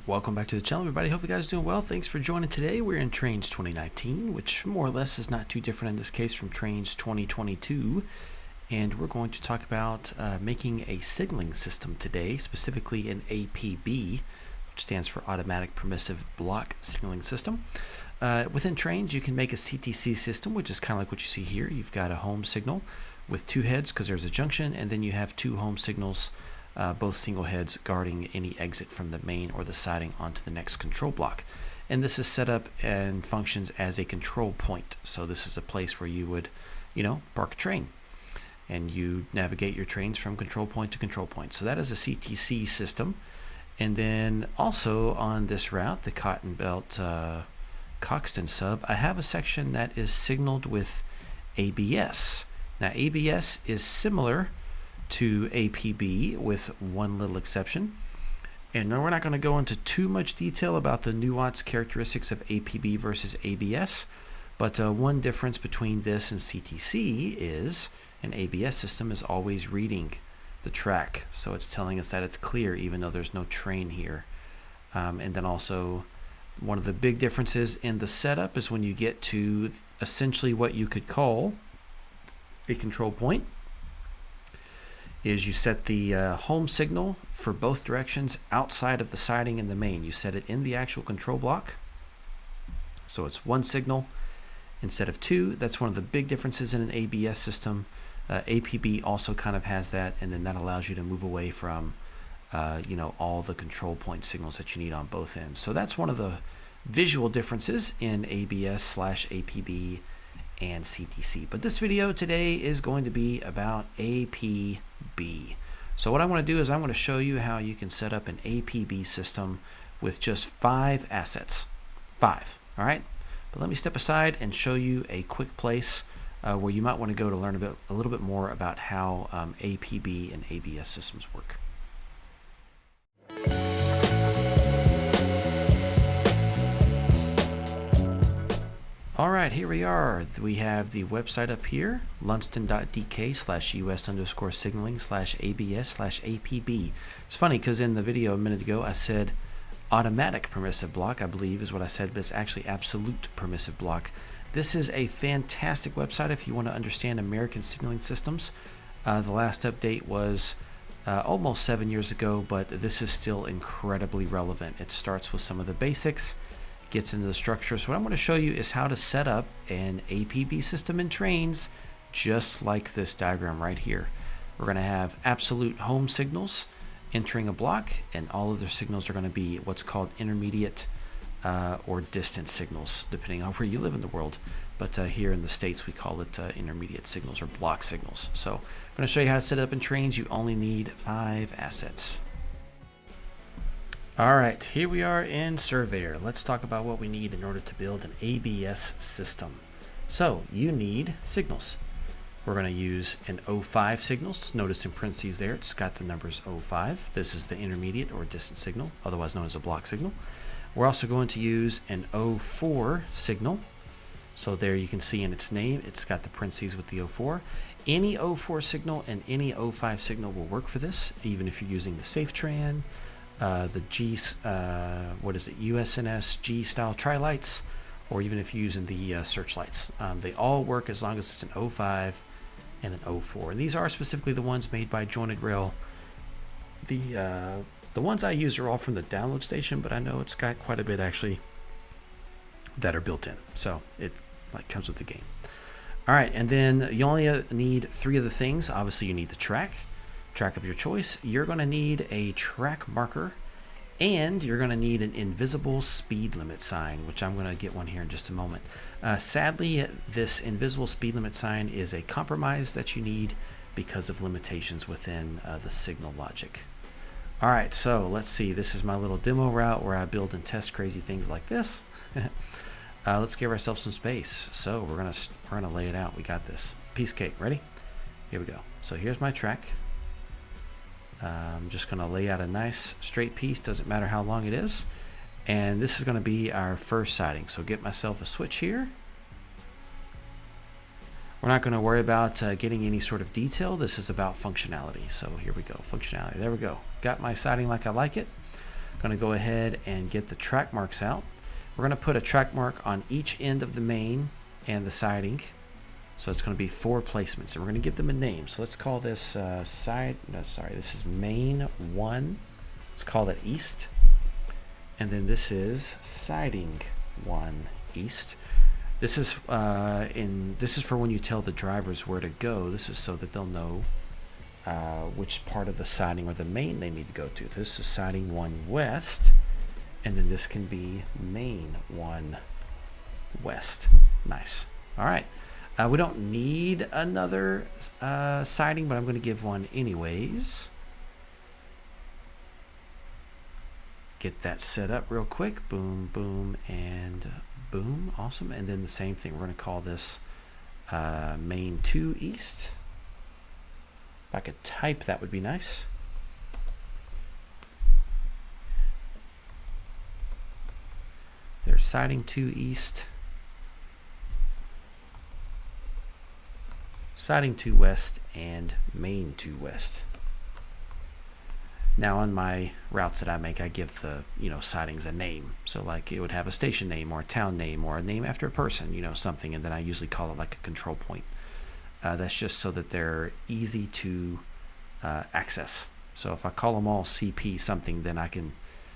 Welcome back to the channel, everybody. Hope you guys are doing well. Thanks for joining today. We're in Trainz 2019, which more or less is not too different in this case from Trainz 2022. And we're going to talk about making a signaling system today, specifically an APB, which stands for Automatic Permissive Block Signaling System. Within Trainz, you can make a CTC system, which is kind of like what you see here. You've got a home signal with two heads because there's a junction, and then you have two home signals, both single heads guarding any exit from the main or the siding onto the next control block. And this is set up and functions as a control point. So this is a place where you would, park a train. And you navigate your trains from control point to control point. So that is a CTC system. And then also on this route, the Cotton Belt Coxton sub, I have a section that is signaled with ABS. Now ABS is similar to APB with one little exception. And no, we're not going to go into too much detail about the nuanced characteristics of APB versus ABS, but one difference between this and CTC is an ABS system is always reading the track, so it's telling us that it's clear even though there's no train here. And then also one of the big differences in the setup is when you get to essentially what you could call a control point, is you set the home signal for both directions outside of the siding and the main. You set it in the actual control block. So it's one signal instead of two. That's one of the big differences in an ABS system. APB also kind of has that, and then that allows you to move away from all the control point signals that you need on both ends. So that's one of the visual differences in ABS/APB and CTC. But this video today is going to be about APB. So what I want to do is I'm going to show you how you can set up an APB system with just 5 assets. 5, all right? But let me step aside and show you a quick place where you might want to go to learn a little bit more about how APB and ABS systems work. All right, here we are. We have the website up here, lunston.dk/us_signaling/ABS/APB. It's funny because in the video a minute ago I said automatic permissive block, I believe is what I said, but it's actually absolute permissive block. This is a fantastic website if you want to understand American signaling systems. The last update was almost 7 years ago, but this is still incredibly relevant. It starts with some of the basics, gets into the structure. So what I'm going to show you is how to set up an APB system in Trainz, just like this diagram right here. We're going to have absolute home signals entering a block, and all of their signals are going to be what's called intermediate or distant signals, depending on where you live in the world. But here in the States, we call it intermediate signals or block signals. So I'm going to show you how to set it up in Trainz. You only need 5 assets. All right, here we are in Surveyor. Let's talk about what we need in order to build an ABS system. So you need signals. We're going to use an 05 signal. Notice in parentheses there, it's got the numbers 05. This is the intermediate or distant signal, otherwise known as a block signal. We're also going to use an 04 signal. So there you can see in its name, it's got the parentheses with the 04. Any 04 signal and any 05 signal will work for this, even if you're using the SafeTran, the USNS G style tri-lights, or even if you're using the searchlights. They all work as long as it's an 05 and an 04. And these are specifically the ones made by Jointed Rail. The ones I use are all from the download station, but I know it's got quite a bit actually that are built in. So it comes with the game. All right, and then you only need 3 of the things. Obviously you need the track of your choice. You're going to need a track marker, and you're going to need an invisible speed limit sign, which I'm going to get one here in just a moment. Sadly, this invisible speed limit sign is a compromise that you need because of limitations within the signal logic. All right, so let's see. This is my little demo route where I build and test crazy things like this. Let's give ourselves some space. So we're gonna lay it out. We got this. Piece of cake. Ready? Here we go. So here's my track. I'm just going to lay out a nice straight piece, doesn't matter how long it is. And this is going to be our first siding. So get myself a switch here. We're not going to worry about getting any sort of detail. This is about functionality. So here we go, functionality. There we go. Got my siding like I like it. going to go ahead and get the track marks out. We're going to put a track mark on each end of the main and the siding. So it's going to be 4 placements, and we're going to give them a name. So let's call this this is main 1. Let's call it east. And then this is siding 1 east. This is for when you tell the drivers where to go. This is so that they'll know which part of the siding or the main they need to go to. This is siding 1 west, and then this can be main 1 west. Nice. All right. We don't need another siding, but I'm going to give one anyways. Get that set up real quick. Boom, boom, and boom. Awesome. And then the same thing. We're going to call this main 2 east. If I could type, that would be nice. There's siding 2 east. Siding 2 west, and main 2 west. Now on my routes that I make, I give the sidings a name. So like it would have a station name or a town name or a name after a person, something, and then I usually call it like a control point. That's just so that they're easy to access. So if I call them all CP something, then I can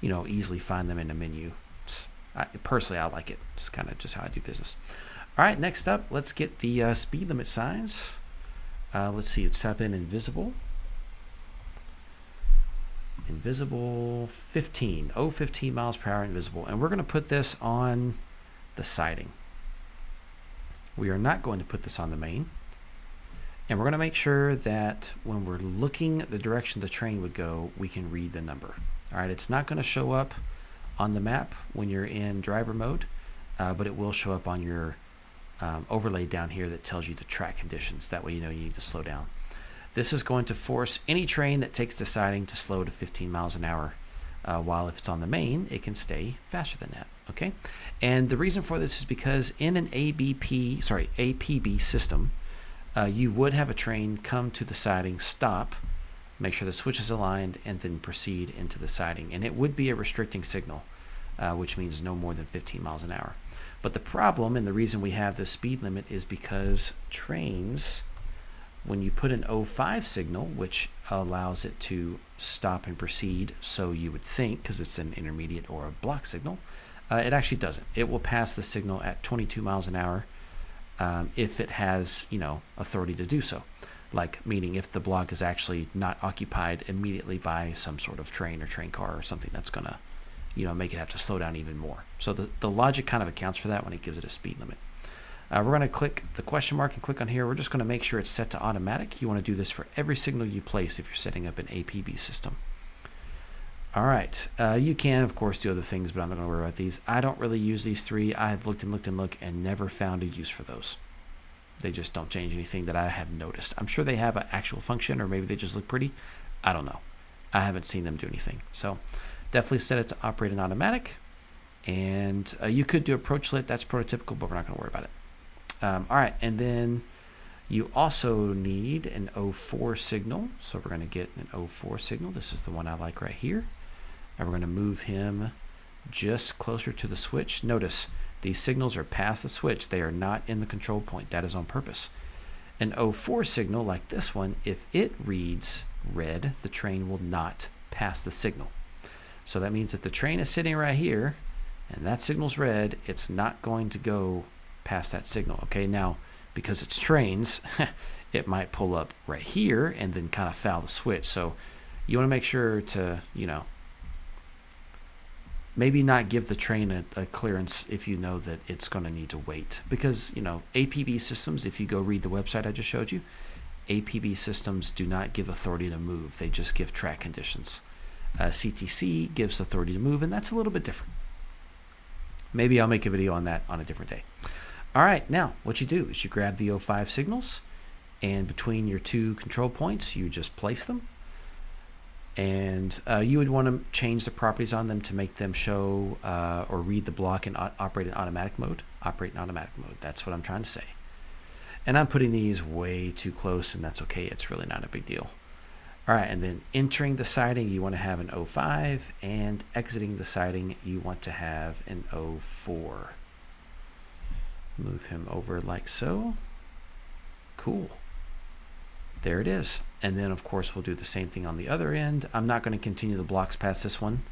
easily find them in the menu. Personally, I like it. It's kind of just how I do business. All right, next up, let's get the speed limit signs. Let's see, let's type in invisible. Invisible 15, 15 miles per hour invisible. And we're going to put this on the siding. We are not going to put this on the main. And we're going to make sure that when we're looking the direction the train would go, we can read the number. All right, it's not going to show up on the map when you're in driver mode, but it will show up on your overlay down here that tells you the track conditions. That way you need to slow down. This is going to force any train that takes the siding to slow to 15 miles an hour, while if it's on the main, it can stay faster than that. Okay, and the reason for this is because in an APB system, you would have a train come to the siding, stop, make sure the switch is aligned, and then proceed into the siding. And it would be a restricting signal, which means no more than 15 miles an hour. But the problem, and the reason we have the speed limit, is because trains, when you put an 05 signal, which allows it to stop and proceed, so you would think, because it's an intermediate or a block signal, it actually doesn't. It will pass the signal at 22 miles an hour if it has, authority to do so. Like, meaning if the block is actually not occupied immediately by some sort of train or train car or something that's going to make it have to slow down even more. So the logic kind of accounts for that when it gives it a speed limit. We're going to click the question mark and click on here. We're just going to make sure it's set to automatic. You want to do this for every signal you place if you're setting up an APB system. All right. You can, of course, do other things, but I'm not going to worry about these. I don't really use these 3. I have looked and looked and looked and never found a use for those. They just don't change anything that I have noticed. I'm sure they have an actual function, or maybe they just look pretty. I don't know. I haven't seen them do anything. So definitely set it to operate in automatic. And you could do approach lit. That's prototypical, but we're not going to worry about it. All right. And then you also need an 04 signal. So we're going to get an 04 signal. This is the one I like right here. And we're going to move him just closer to the switch. Notice these signals are past the switch. They are not in the control point. That is on purpose. An 04 signal like this one, if it reads red, the train will not pass the signal. So that means if the train is sitting right here and that signal's red, it's not going to go past that signal. Okay, now because it's trains, it might pull up right here and then kind of foul the switch. So you want to make sure to, maybe not give the train a clearance if you know that it's going to need to wait. Because, APB systems, if you go read the website I just showed you, APB systems do not give authority to move. They just give track conditions. CTC gives authority to move, and that's a little bit different. Maybe I'll make a video on that on a different day. All right, now what you do is you grab the 05 signals, and between your 2 control points, you just place them. And you would want to change the properties on them to make them show or read the block and operate in automatic mode. Operate in automatic mode. That's what I'm trying to say. And I'm putting these way too close, and that's okay. It's really not a big deal. All right, and then entering the siding, you want to have an 05, and exiting the siding, you want to have an 04. Move him over like so. Cool. There it is. And then, of course, we'll do the same thing on the other end. I'm not going to continue the blocks past this one,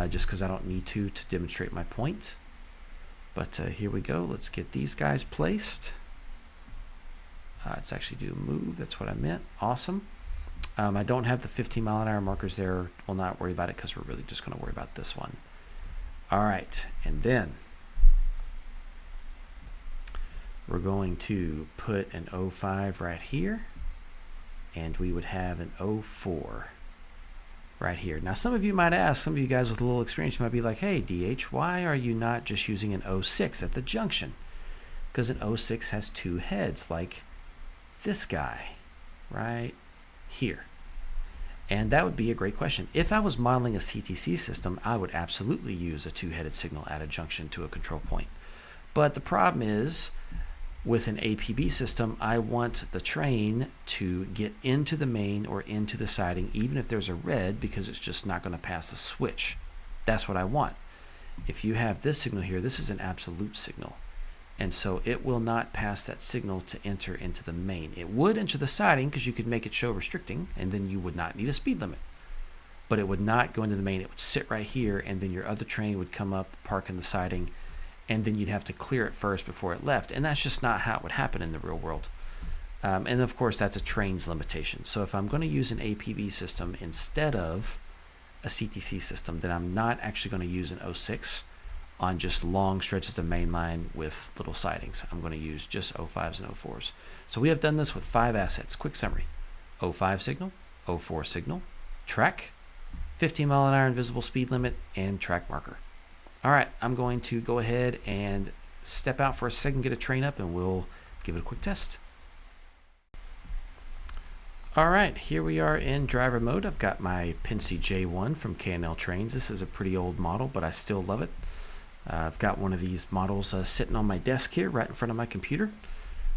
just because I don't need to demonstrate my point. But here we go. Let's get these guys placed. Let's actually do move. That's what I meant. Awesome. I don't have the 15-mile-an-hour markers there. We'll not worry about it because we're really just going to worry about this one. All right, and then we're going to put an 05 right here, and we would have an 04 right here. Now, some of you might ask, some of you guys with a little experience might be like, hey, DH, why are you not just using an 06 at the junction? Because an 06 has two heads, like this guy right here. And that would be a great question. If I was modeling a CTC system, I would absolutely use a two-headed signal at a junction to a control point. But the problem is, with an APB system, I want the train to get into the main or into the siding, even if there's a red, because it's just not going to pass the switch. That's what I want. If you have this signal here, this is an absolute signal. And so it will not pass that signal to enter into the main. It would enter the siding because you could make it show restricting, and then you would not need a speed limit. But it would not go into the main. It would sit right here, and then your other train would come up, park in the siding, and then you'd have to clear it first before it left. And that's just not how it would happen in the real world. And of course, that's a Trainz limitation. So if I'm going to use an APB system instead of a CTC system, then I'm not actually going to use an 06 on just long stretches of main line with little sidings. I'm going to use just 05s and 04s. So we have done this with 5 assets. Quick summary: 05 signal, 04 signal, track, 15-mile-an-hour invisible speed limit, and track marker. All right, I'm going to go ahead and step out for a second, get a train up, and we'll give it a quick test. All right, here we are in driver mode. I've got my Pincy J1 from K&L Trainz. This is a pretty old model, but I still love it. I've got one of these models sitting on my desk here right in front of my computer.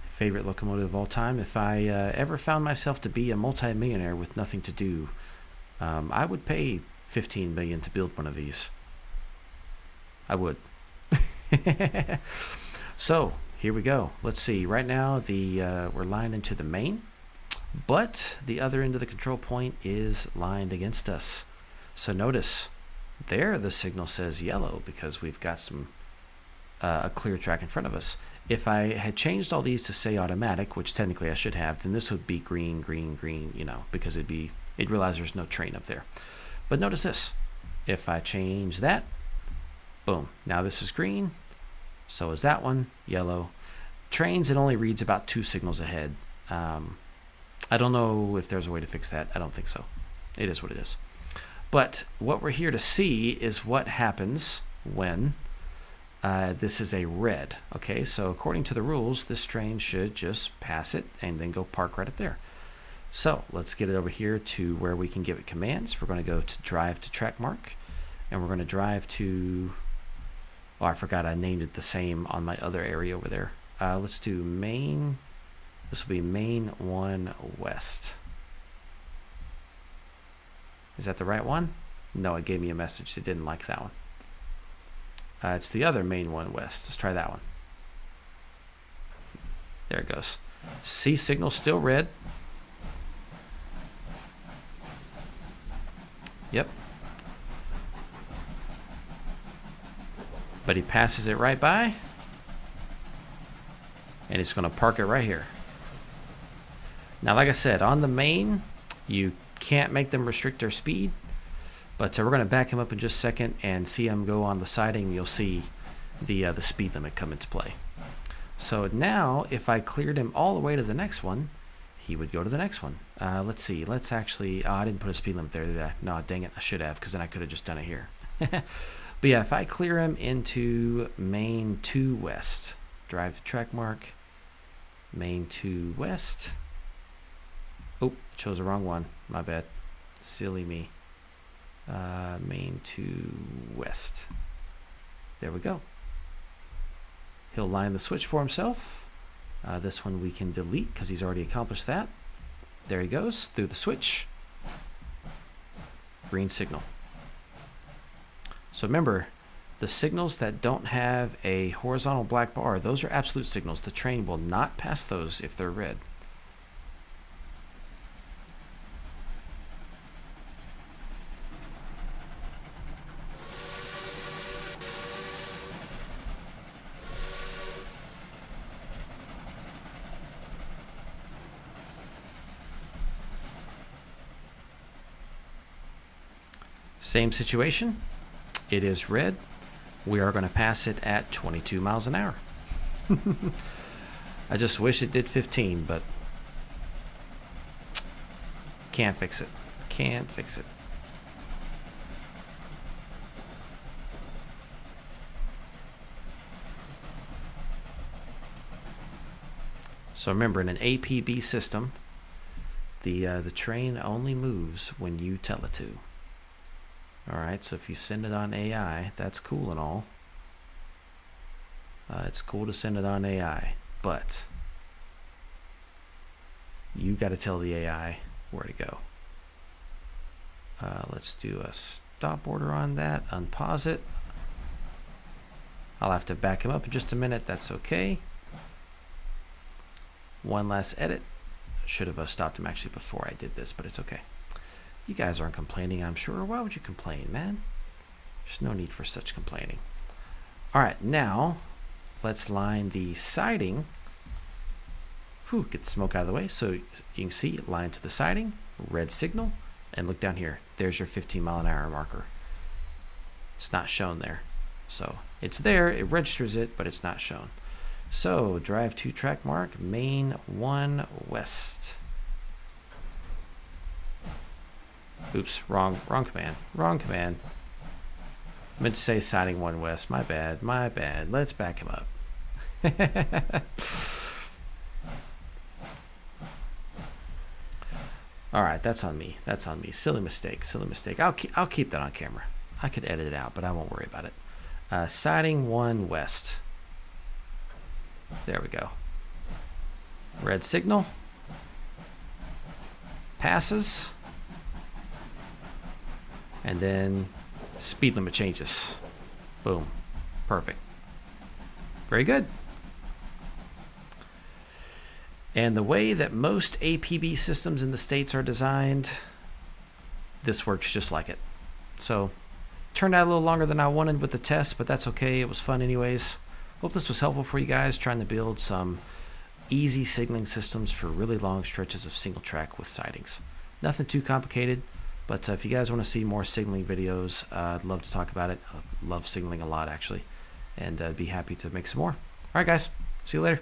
Favorite locomotive of all time. If I ever found myself to be a multi-millionaire with nothing to do, I would pay $15 million to build one of these. I would. So here we go. Let's see. Right now we're lined into the main, but the other end of the control point is lined against us. So notice there the signal says yellow because we've got some a clear track in front of us. If I had changed all these to say automatic, which technically I should have, then this would be green, green, green, because it'd realize there's no train up there. But notice this. If I change that, boom, now this is green, so is that one, yellow. Trainz, it only reads about 2 signals ahead. I don't know if there's a way to fix that. I don't think so. It is what it is. But what we're here to see is what happens when this is a red. Okay, so according to the rules, this train should just pass it and then go park right up there. So let's get it over here to where we can give it commands. We're going to go to drive to track mark, and we're going to drive to, oh, I forgot I named it the same on my other area over there. Let's do main, this will be main 1 west. Is that the right one? No, it gave me a message. It didn't like that one. It's the other main 1 west. Let's try that one. There it goes. C signal still red. Yep. But he passes it right by, and he's going to park it right here. Now, like I said, on the main, you can't make them restrict their speed, but we're going to back him up in just a second and see him go on the siding. You'll see the speed limit come into play. So now, if I cleared him all the way to the next one, he would go to the next one. Let's see. Let's actually, I didn't put a speed limit there, did I? No, dang it, I should have, because then I could have just done it here. But yeah, if I clear him into main 2 west, drive to track mark, main 2 west. Oh, chose the wrong one. My bad. Silly me. Main 2 west. There we go. He'll line the switch for himself. This one we can delete because he's already accomplished that. There he goes through the switch. green signal. So remember, the signals that don't have a horizontal black bar, those are absolute signals. The train will not pass those if they're red. Same situation. It is red. We are going to pass it at 22 miles an hour. I just wish it did 15, but can't fix it. Can't fix it. So remember, in an APB system, the train only moves when you tell it to. Alright, so if you send it on AI, that's cool and all. It's cool to send it on AI, but you got to tell the AI where to go. Let's do a stop order on that, unpause it. I'll have to back him up in just a minute, that's okay. One last edit. Should have stopped him actually before I did this, but it's okay. You guys aren't complaining, I'm sure. Why would you complain, man? There's no need for such complaining. All right, now let's line the siding. Whew, get the smoke out of the way. So you can see, line to the siding, red signal, and look down here. There's your 15 mile an hour marker. It's not shown there. So it's there, it registers it, but it's not shown. So drive to track mark, main 1 west. Oops, wrong command. Wrong command. Meant to say siding 1 west. My bad. My bad. Let's back him up. All right, that's on me. That's on me. Silly mistake. Silly mistake. I'll keep that on camera. I could edit it out, but I won't worry about it. Siding 1 west. There we go. Red signal. Passes. And then speed limit changes. Boom. Perfect. Very good. And the way that most APB systems in the States are designed, this works just like it. So, turned out a little longer than I wanted with the test, but that's okay. It was fun anyways. Hope this was helpful for you guys trying to build some easy signaling systems for really long stretches of single track with sidings. Nothing too complicated. But if you guys want to see more signaling videos, I'd love to talk about it. I love signaling a lot, actually. And I'd be happy to make some more. All right, guys. See you later.